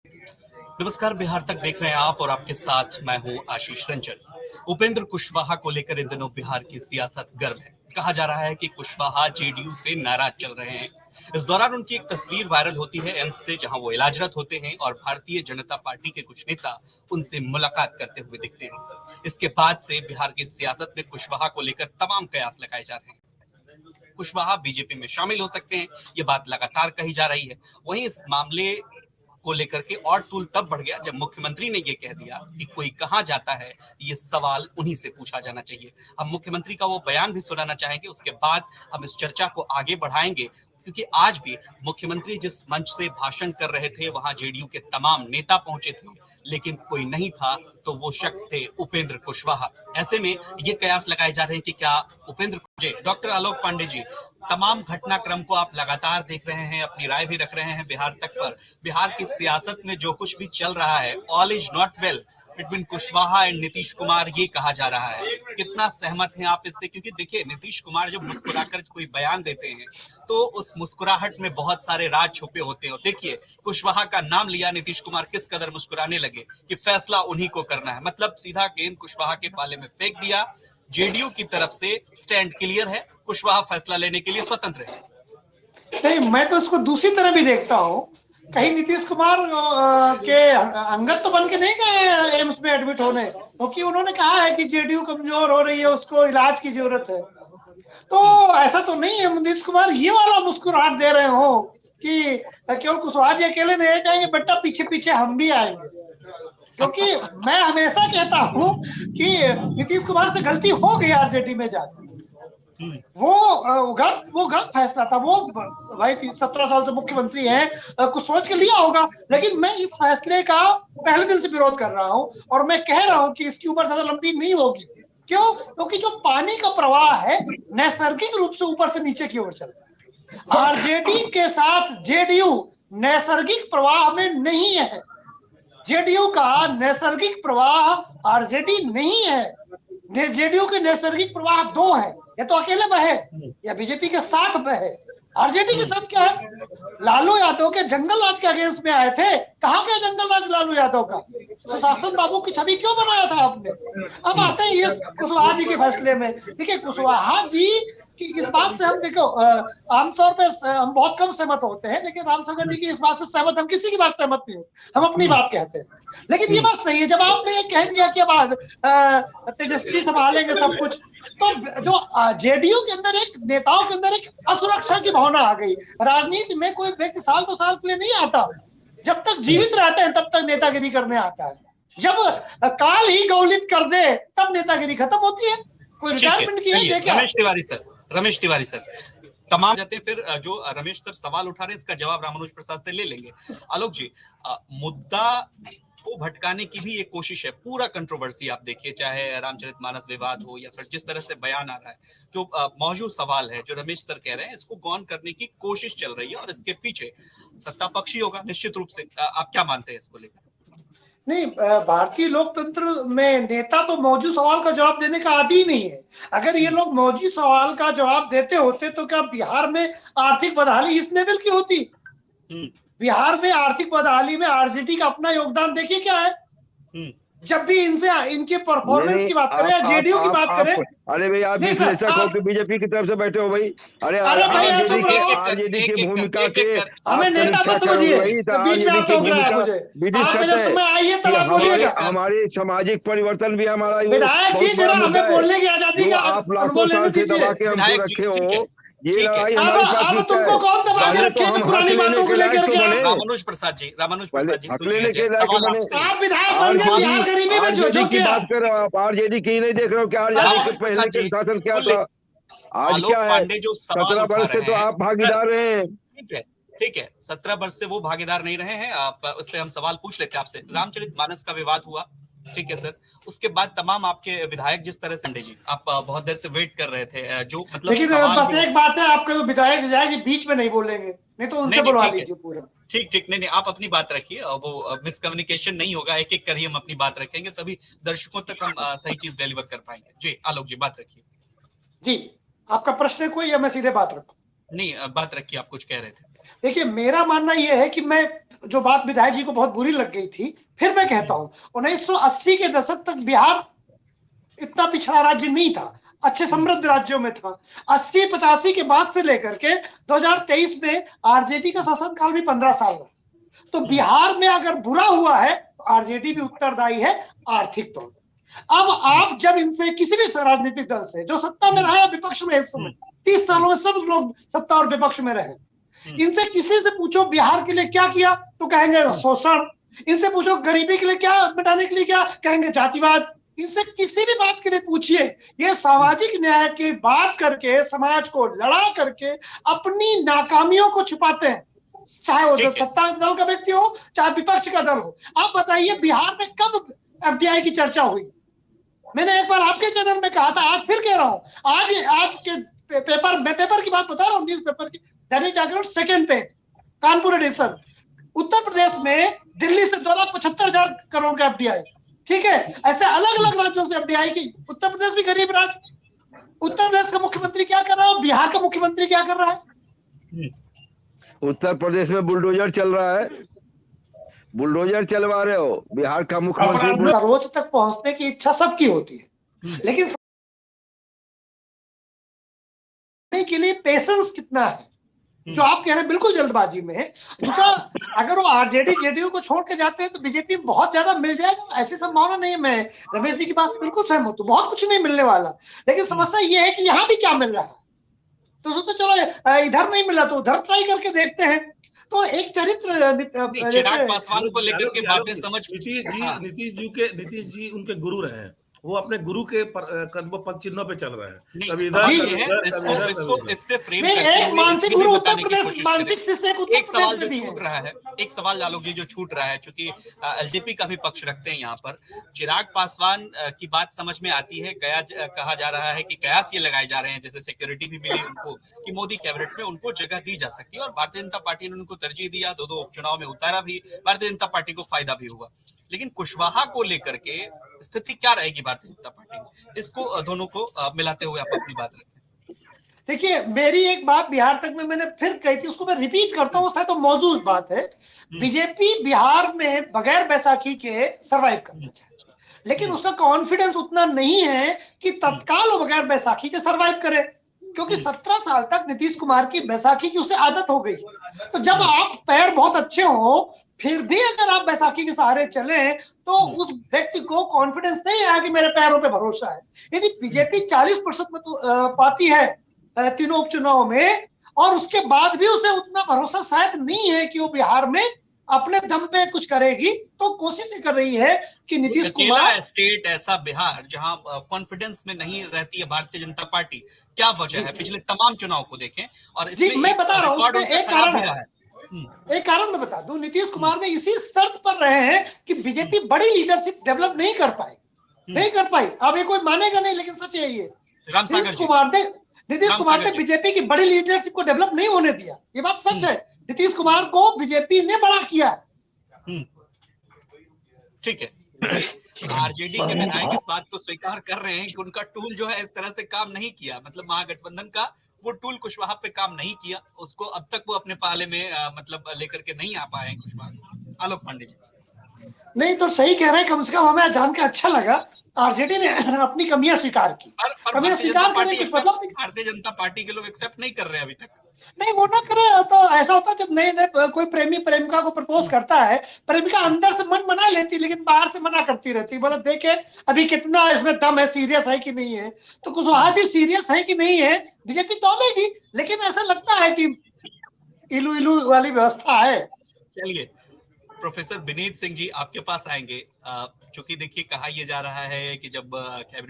नमस्कार, बिहार तक देख रहे हैं आप और आपके साथ मैं हूं आशीष रंजन। उपेंद्र कुशवाहा को लेकर इन दिनों बिहार की सियासत गर्म है। कहा जा रहा है कि कुशवाहा जेडीयू से नाराज चल रहे हैं। इस दौरान उनकी एक तस्वीर वायरल होती है एम्स से, जहां वो इलाजरत होते हैं और भारतीय जनता पार्टी के कुछ नेता उनसे मुलाकात करते हुए दिखते हैं। इसके बाद से बिहार की सियासत में कुशवाहा को लेकर तमाम कयास लगाए जा रहे हैं। कुशवाहा बीजेपी में शामिल हो सकते हैं, ये बात लगातार कही जा रही है। वहीं इस मामले को लेकर के और तूल तब बढ़ गया जब मुख्यमंत्री ने ये कह दिया कि कोई कहां जाता है, ये सवाल उन्हीं से पूछा जाना चाहिए। हम मुख्यमंत्री का वो बयान भी सुनाना चाहेंगे, उसके बाद हम इस चर्चा को आगे बढ़ाएंगे, क्योंकि आज भी मुख्यमंत्री जिस मंच से भाषण कर रहे थे वहां जेडीयू के तमाम नेता पहुंचे थे, लेकिन कोई नहीं था, तो वो शख्स थे उपेंद्र कुशवाहा। ऐसे में ये कयास लगाए जा रहे हैं कि क्या उपेंद्र डॉक्टर आलोक पांडे जी, तमाम घटनाक्रम को आप लगातार देख रहे हैं, अपनी राय भी रख रहे हैं बिहार तक पर। बिहार की सियासत में जो कुछ भी चल रहा है, all is not well between Kushwaha and Nitish Kumar, ये कहा जा रहा है। कितना सहमत हैं आप इससे? क्योंकि देखिए, नीतीश कुमार जब मुस्कुराकर कोई बयान देते हैं तो उस मुस्कुराहट में बहुत सारे राज छुपे होते हैं। देखिए, कुशवाहा का नाम लिया नीतीश कुमार, किस कदर मुस्कुराने लगे कि फैसला उन्हीं को करना है। मतलब सीधा गेंद कुशवाहा के पाले में फेंक दिया। जेडीयू की तरफ से स्टैंड क्लियर है, कुशवाहा फैसला लेने के लिए स्वतंत्र है। नहीं, मैं तो उसको दूसरी तरह भी देखता हूँ। कहीं नीतीश कुमार के अंगत तो बन के नहीं गए एम्स में एडमिट होने, क्योंकि उन्होंने कहा है कि जेडीयू कमजोर हो रही है, उसको इलाज की जरूरत है। तो ऐसा तो नहीं है नीतीश कुमार ये वाला मुस्कुराहट दे रहे हो कि केवल कुशवाहा जी अकेले नहीं जाएंगे, बेटा पीछे पीछे हम भी आएंगे। क्योंकि मैं हमेशा कहता हूँ कि नीतीश कुमार से गलती हो गई आरजेडी में जाकर। वो गलत फैसला था। वो भाई 17 साल से मुख्यमंत्री हैं, कुछ सोच के लिया होगा, लेकिन मैं इस फैसले का पहले दिन से विरोध कर रहा हूं और मैं कह रहा हूं कि इसकी उम्र ज्यादा लंबी नहीं होगी। क्यों? क्योंकि जो पानी का प्रवाह है नैसर्गिक रूप से ऊपर से नीचे की ओर चलता है। आरजेडी के साथ जेडीयू नैसर्गिक प्रवाह में नहीं है। जेडीयू का नैसर्गिक प्रवाह आरजेडी नहीं है। जेडीयू के नैसर्गिक प्रवाह दो है, या तो अकेले बहे या बीजेपी के साथ बहे। आरजेडी के साथ क्या है? लालू यादव के जंगल राज के अगेंस्ट में आए थे। कहाँ गया जंगल राज लालू यादव का? सुशासन बाबू की छवि क्यों बनाया था आपने? अब आते हैं ये कुशवाहा जी के फैसले में। देखिए, कुशवाहा जी कि इस बात से हम देखो, आमतौर पे हम बहुत कम सहमत होते हैं, लेकिन रामशंकर जी की इस बात से सहमत, हम किसी की बात सहमत नहीं होते, हम अपनी बात कहते हैं। लेकिन ये बात सही है, जब आपने ये कह दिया कि बाद तेजस्वी संभालेंगे सब कुछ, तो जो जेडीयू के अंदर एक नेताओं के अंदर एक असुरक्षा की भावना आ गई। राजनीति में कोई व्यक्ति साल 2 साल के लिए नहीं आता, जब तक जीवित रहते हैं तब तक नेतागिरी करने आता है। जब काल ही गौलित कर दे तब नेतागिरी खत्म होती है। कोई रिटायरमेंट की है क्या? रमेश तिवारी सर तमाम जाते हैं। फिर जो रमेश सर सवाल उठा रहे हैं, इसका जवाब रामानुज प्रसाद से ले लेंगे। आलोक जी, मुद्दा को भटकाने की भी एक कोशिश है। पूरा कंट्रोवर्सी आप देखिए, चाहे रामचरितमानस विवाद हो या फिर जिस तरह से बयान आ रहा है, जो मौजूद सवाल है जो रमेश सर कह रहे हैं, इसको गौन करने की कोशिश चल रही है और इसके पीछे सत्ता पक्ष ही होगा निश्चित रूप से। आप क्या मानते हैं इसको लेकर? नहीं, भारतीय लोकतंत्र में नेता तो मौजूद सवाल का जवाब देने का आदी ही नहीं है। अगर ये लोग मौजूद सवाल का जवाब देते होते तो क्या बिहार में आर्थिक बदहाली इस लेवल की होती? बिहार में आर्थिक बदहाली में आरजेडी का अपना योगदान देखिए क्या है। जब भी इनसे इनके परफॉर्मेंस की बात करें या जेडीयू की बात करें, अरे भाई आप विश्लेषक हो कि बीजेपी की तरफ से बैठे हो भाई? अरे भाई आरजेडी की भूमिका के हमें नेता मत समझिए, हमारे सामाजिक परिवर्तन भी हमारा विधायक जी, जरा हमें बोलने की आजादी का आप लाखों साल से दबा के हमको रखे हो। ये लड़ाई अब तुमको कौन दबा के रखे हैं पुरानी बातों को लेकर के? रामानुज प्रसाद जी हक लेने के लायक आप विधायक बन गए बिहार गरीबी में जो की बात कर रहे हो आप। आरजेडी की नहीं देख रहे हो कि आरजेडी के पहले के शासन क्या था, आज क्या है? 17 वर्ष से तो आप भागीदार रहे हैं। ठीक है, 17 वर्ष से वो भागीदार नहीं रहे हैं। आप उस पर हम सवाल पूछ लेते हैं आपसे। रामचरितमानस का विवाद हुआ, ठीक है सर, उसके बाद तमाम आपके विधायक जिस तरह से जी आप बहुत देर से वेट कर रहे थे, जो मतलब लेकिन बस एक बात है, आपका जो विधायक बीच में नहीं बोलेंगे, नहीं तो उनसे बुलवा लीजिए पूरा। ठीक, नहीं, आप अपनी बात रखिए, वो मिसकम्युनिकेशन नहीं होगा। एक एक कर ही हम अपनी बात रखेंगे, तभी दर्शकों तक हम सही चीज डिलीवर कर पाएंगे। जी आलोक जी, बात रखिए। जी, आपका प्रश्न है कोई या मैं सीधे बात रखूं? नहीं, बात रखिए, आप कुछ कह रहे थे। देखिए मेरा मानना यह है कि मैं जो बात विधायक जी को बहुत बुरी लग गई थी, फिर मैं कहता हूं 1980 के दशक तक बिहार इतना पिछड़ा राज्य नहीं था, अच्छे समृद्ध राज्यों में था। 80-85 के बाद से लेकर के 2023 में आरजेडी का शासनकाल भी 15 साल रहा। तो बिहार में अगर बुरा हुआ है तो आरजेडी भी उत्तरदायी है आर्थिक तौर पर। अब आप जब इनसे किसी भी राजनीतिक दल से जो सत्ता में रहा है विपक्ष में, इस समय 30 सालों में सब लोग सत्ता और विपक्ष में रहे, इनसे किसी से पूछो बिहार के लिए क्या किया तो कहेंगे शोषण, इनसे पूछो गरीबी के लिए क्या मिटाने के लिए क्या, कहेंगे जातिवाद। इनसे किसी भी बात के लिए पूछिए, ये सामाजिक न्याय की बात करके समाज को लड़ा करके अपनी नाकामियों को छुपाते हैं, चाहे वो सत्ता दल का व्यक्ति हो चाहे विपक्ष का दल हो। आप बताइए बिहार में कब एफडीआई की चर्चा हुई? मैंने एक बार आपके चैनल में कहा था, आज फिर कह रहा हूं, आज के पेपर, मैं पेपर की बात बता रहा हूं, न्यूज पेपर की, Dainik Jagran second page, Kanpur addition, Uttar Pradesh में दिल्ली से 2,75,000 करोड़ का एफडीआई, ठीक है। ऐसे अलग अलग राज्यों से एफडीआई की, उत्तर प्रदेश भी गरीब राज्य, उत्तर प्रदेश का मुख्यमंत्री क्या कर रहा है, बिहार का मुख्यमंत्री क्या कर रहा है? उत्तर प्रदेश में बुलडोजर चल रहा है, बुलडोजर चलवा रहे हो, बिहार का मुख्यमंत्री। रोज तक पहुंचने की इच्छा सबकी होती है, लेकिन के लिए पेशेंस कितना है, जो आप कह रहे हैं बिल्कुल जल्दबाजी में है। दूसरा, अगर वो आरजेडी जेडीयू को छोड़ के जाते हैं तो बीजेपी में बहुत ज्यादा मिल जाएगा, ऐसी संभावना नहीं है। मैं रमेश जी की बात से बिल्कुल सहमत हूँ, बहुत कुछ नहीं मिलने वाला, लेकिन समस्या ये है कि यहाँ भी क्या मिल रहा है। तो सोचते चलो इधर नहीं मिला तो उधर ट्राई करके देखते हैं। तो एक चरित्र चिराग पासवान को लेकर के बातें समझ, नीतीश जी उनके गुरु रहे हैं, वो अपने गुरु के कदमों पद चिन्हों पे चल रहे हैं। कभी इसको इससे फ्रेम एक मानसिक गुरु उत्तर प्रदेश, मानसिक शिष्य एक सवाल जो छूट रहा है, एक सवाल आलोक जी जो छूट रहा है, क्योंकि एलजेपी का भी पक्ष रखते हैं यहाँ पर, चिराग पासवान की बात समझ में आती है। कहा जा रहा है कि कयास ये लगाए जा रहे हैं, जैसे सिक्योरिटी भी मिली उनको कि मोदी कैबिनेट में उनको जगह दी जा सकती है, और भारतीय जनता पार्टी ने उनको तरजीह दिया, 2 उपचुनाव में उतारा भी, भारतीय जनता पार्टी को फायदा भी हुआ। लेकिन कुशवाहा को लेकर के स्थिति क्या रहेगी भारतीय जनता पार्टी में? इसको दोनों को मिलाते हुए आप अपनी बात रखें। देखिए मेरी एक बात बिहार तक में मैंने फिर कही थी, उसको मैं रिपीट करता हूँ, शायद तो मौजूद बात है। बीजेपी बिहार में बगैर बैसाखी के सरवाइव करना चाहती है, लेकिन उसका कॉन्फिडेंस उतना नहीं है कि तत्काल वो बगैर बैसाखी के सरवाइव करे, क्योंकि 17 साल तक नीतीश कुमार की बैसाखी की उसे आदत हो गई। तो जब आप पैर बहुत अच्छे हो फिर भी अगर आप बैसाखी के सहारे चले तो उस व्यक्ति को कॉन्फिडेंस नहीं आया कि मेरे पैरों पे भरोसा है। यदि बीजेपी 40% में तो पाती है तीनों उपचुनाव में, और उसके बाद भी उसे उतना भरोसा शायद नहीं है कि वो बिहार में अपने दम पे कुछ करेगी, तो कोशिश कर रही है कि नीतीश कुमार स्टेट ऐसा बिहार जहां कॉन्फिडेंस में नहीं रहती है भारतीय जनता पार्टी, क्या वजह है? पिछले तमाम चुनाव को देखें और इसमें मैं बता रहा हूँ एक कारण है, एक कारण मैं बता दूं, नीतीश कुमार ने इसी शर्त पर रहे हैं कि बीजेपी बड़ी लीडरशिप डेवलप नहीं कर पाई। अब ये कोई मानेगा नहीं, लेकिन सच यही है। नीतीश कुमार ने बीजेपी की बड़ी लीडरशिप को डेवलप नहीं होने दिया, ये बात सच है। नीतीश कुमार को बीजेपी ने बड़ा किया। ठीक है, आरजेडी के विधायक इस बात को स्वीकार कर रहे हैं कि उनका टूल जो है इस तरह से काम नहीं किया, मतलब महागठबंधन का वो टूल कुशवाहा पे काम नहीं किया, उसको अब तक वो अपने पाले में मतलब लेकर के नहीं आ पाए हैं कुशवाहा। आलोक पांडे जी नहीं तो सही कह रहे हैं, कम से कम हमें जान के अच्छा लगा आरजेडी ने अपनी कमियां स्वीकार की। कमियां स्वीकार करने के मतलब भारतीय जनता पार्टी के लोग एक्सेप्ट नहीं कर रहे हैं अभी तक। नहीं, वो ना करे तो ऐसा होता है जब नए कोई प्रेमी प्रेमिका को प्रपोज करता है, प्रेमिका अंदर से मन मना लेती लेकिन बाहर से मना करती रहती, बोला देखे अभी कितना इसमें दम है, सीरियस है कि नहीं है। तो कुशवाहा जी सीरियस है कि नहीं है बीजेपी तौलेगी, लेकिन ऐसा लगता है कि इलू इलू वाली व्यवस्था है। चलिए प्रोफेसर विनीत सिंह जी आपके पास आएंगे, चूंकि देखिए कहा यह जा रहा है कि जब कैबिनेट